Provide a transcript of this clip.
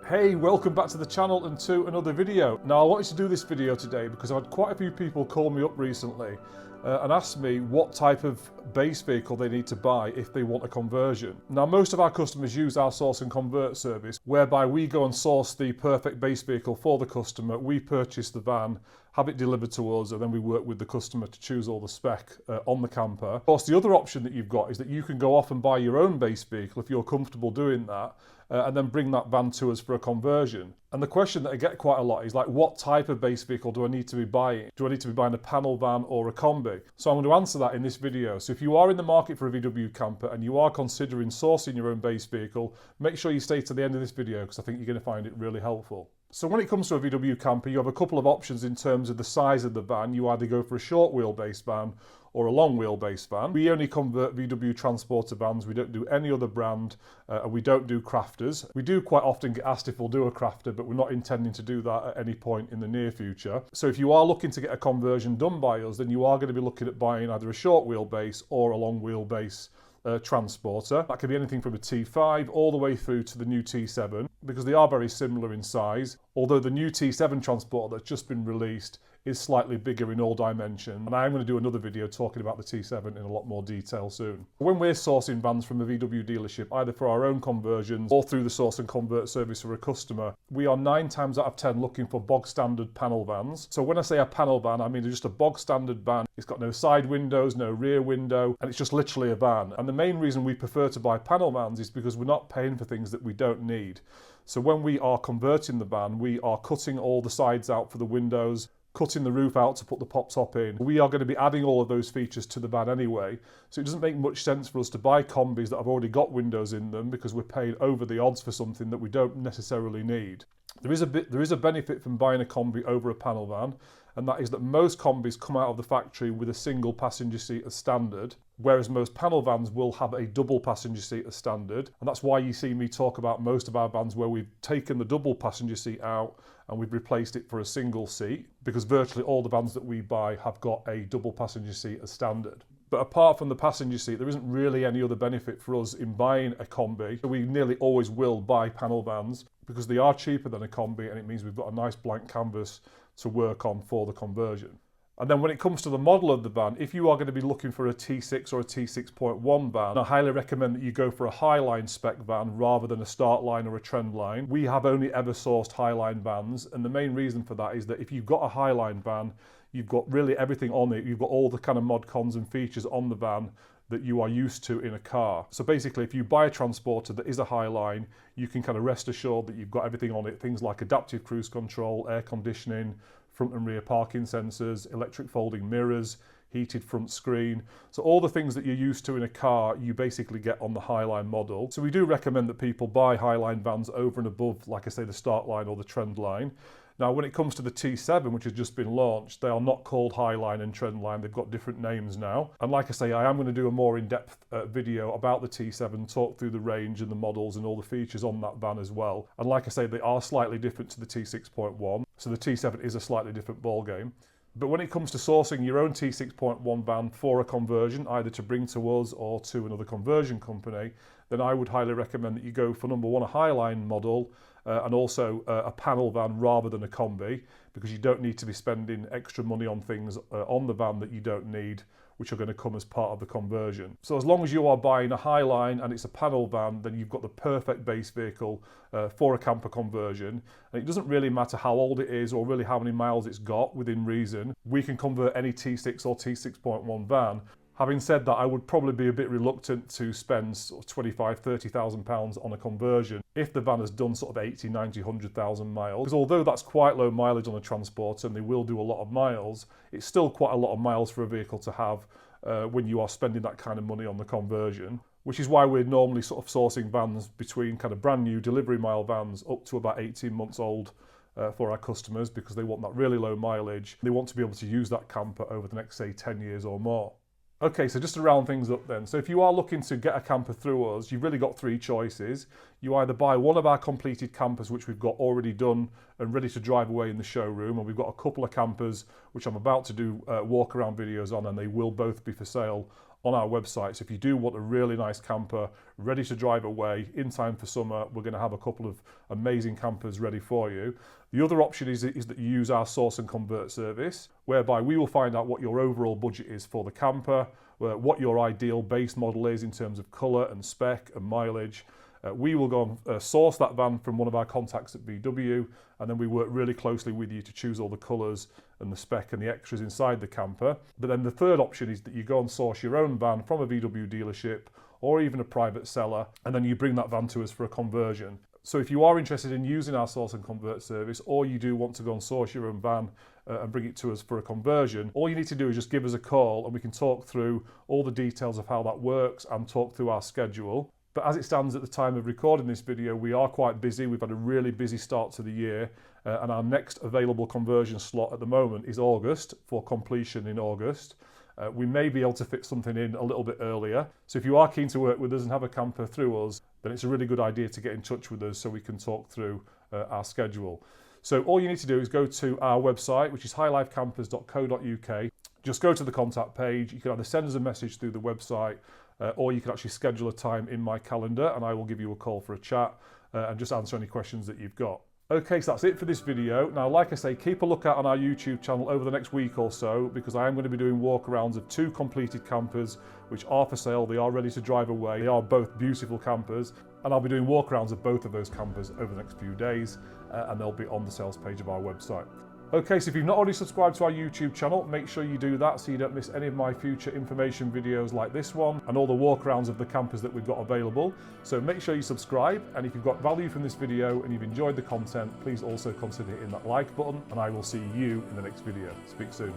Hey, welcome back to the channel and to another video. Now I wanted to do this video today because I've had quite a few people call me up recently and ask me what type of base vehicle they need to buy if they want a conversion. Now most of our customers use our source and convert service, whereby we go and source the perfect base vehicle for the customer, we purchase the van, have it delivered to us, and then we work with the customer to choose all the spec on the camper. Of course, the other option that you've got is that you can go off and buy your own base vehicle if you're comfortable doing that, and then bring that van to us for a conversion. And the question that I get quite a lot is like, what type of base vehicle do I need to be buying? Do I need to be buying a panel van or a combi? So I'm going to answer that in this video. So if you are in the market for a VW camper and you are considering sourcing your own base vehicle, make sure you stay to the end of this video because I think you're going to find it really helpful. So when it comes to a VW camper, you have a couple of options in terms of the size of the van. You either go for a short wheelbase van or a long wheelbase van. We only convert VW transporter vans. We don't do any other brand, and we don't do crafters. We do quite often get asked if we'll do a crafter, but we're not intending to do that at any point in the near future. So if you are looking to get a conversion done by us, then you are going to be looking at buying either a short wheelbase or a long wheelbase transporter. That could be anything from a T5 all the way through to the new T7, because they are very similar in size, although the new T7 transporter that's just been released is slightly bigger in all dimensions, and I'm going to do another video talking about the T7 in a lot more detail soon. When we're sourcing vans from a VW dealership, either for our own conversions or through the source and convert service for a customer, we are 9 times out of 10 looking for bog standard panel vans. So when I say a panel van, I mean just a bog standard van. It's got no side windows, no rear window, and it's just literally a van. And the main reason we prefer to buy panel vans is because we're not paying for things that we don't need. So when we are converting the van, we are cutting all the sides out for the windows, cutting the roof out to put the pop top in. We are going to be adding all of those features to the van anyway, so it doesn't make much sense for us to buy combis that have already got windows in them because we're paying over the odds for something that we don't necessarily need. There is a benefit from buying a combi over a panel van, and that is that most combis come out of the factory with a single passenger seat as standard, whereas most panel vans will have a double passenger seat as standard. And that's why you see me talk about most of our vans where we've taken the double passenger seat out and we've replaced it for a single seat, because virtually all the vans that we buy have got a double passenger seat as standard. But apart from the passenger seat, there isn't really any other benefit for us in buying a combi. We nearly always will buy panel vans because they are cheaper than a combi, and it means we've got a nice blank canvas to work on for the conversion. And then when it comes to the model of the van, if you are going to be looking for a T6 or a T6.1 van, I highly recommend that you go for a Highline spec van rather than a Start Line or a Trend Line. We have only ever sourced Highline vans, and the main reason for that is that if you've got a Highline van, you've got really everything on it. You've got all the kind of mod cons and features on the van that you are used to in a car. So basically, if you buy a transporter that is a Highline, you can kind of rest assured that you've got everything on it, things like adaptive cruise control, air conditioning, front and rear parking sensors, electric folding mirrors, heated front screen. So all the things that you're used to in a car, you basically get on the Highline model. So we do recommend that people buy Highline vans over and above, like I say, the Start Line or the Trend Line. Now, when it comes to the T7, which has just been launched, they are not called Highline and Trend Line. They've got different names now. And like I say, I am going to do a more in-depth video about the T7, talk through the range and the models and all the features on that van as well. And like I say, they are slightly different to the T6.1. So the T7 is a slightly different ballgame. But when it comes to sourcing your own T6.1 van for a conversion, either to bring to us or to another conversion company, then I would highly recommend that you go for number one, a Highline model, and also a panel van rather than a combi, because you don't need to be spending extra money on things on the van that you don't need, which are going to come as part of the conversion. So as long as you are buying a Highline and it's a panel van, then you've got the perfect base vehicle for a camper conversion. And it doesn't really matter how old it is or really how many miles it's got within reason. We can convert any T6 or T6.1 van. Having said that, I would probably be a bit reluctant to spend sort of 25, 30,000 pounds on a conversion if the van has done sort of 80, 90, 100,000 miles. Because although that's quite low mileage on a transporter and they will do a lot of miles, it's still quite a lot of miles for a vehicle to have when you are spending that kind of money on the conversion. Which is why we're normally sort of sourcing vans between kind of brand new delivery mile vans up to about 18 months old for our customers, because they want that really low mileage. They want to be able to use that camper over the next, say, 10 years or more. Okay, so just to round things up then. So if you are looking to get a camper through us, you've really got 3 choices. You either buy one of our completed campers, which we've got already done and ready to drive away in the showroom, and we've got a couple of campers which I'm about to do walk around videos on, and they will both be for sale on our website. So if you do want a really nice camper ready to drive away in time for summer, we're going to have a couple of amazing campers ready for you. The other option is that you use our source and convert service, whereby we will find out what your overall budget is for the camper, what your ideal base model is in terms of colour and spec and mileage. We will go and source that van from one of our contacts at VW, and then we work really closely with you to choose all the colours and the spec and the extras inside the camper. But then the third option is that you go and source your own van from a VW dealership or even a private seller, and then you bring that van to us for a conversion. So if you are interested in using our source and convert service, or you do want to go and source your own van and bring it to us for a conversion, all you need to do is just give us a call and we can talk through all the details of how that works and talk through our schedule. But as it stands at the time of recording this video, we are quite busy. We've had a really busy start to the year, and our next available conversion slot at the moment is August, for completion in August. We may be able to fit something in a little bit earlier. So if you are keen to work with us and have a camper through us, then it's a really good idea to get in touch with us so we can talk through our schedule. So all you need to do is go to our website, which is highlifecampers.co.uk. Just go to the contact page. You can either send us a message through the website, or you can actually schedule a time in my calendar and I will give you a call for a chat and just answer any questions that you've got. Okay, so that's it for this video. Now, like I say, keep a lookout on our YouTube channel over the next week or so, because I am going to be doing walkarounds of 2 completed campers which are for sale. They are ready to drive away. They are both beautiful campers, and I'll be doing walkarounds of both of those campers over the next few days, and they'll be on the sales page of our website. Okay, so if you've not already subscribed to our YouTube channel, make sure you do that so you don't miss any of my future information videos like this one and all the walkarounds of the campers that we've got available. So make sure you subscribe, and if you've got value from this video and you've enjoyed the content, please also consider hitting that like button, and I will see you in the next video. Speak soon.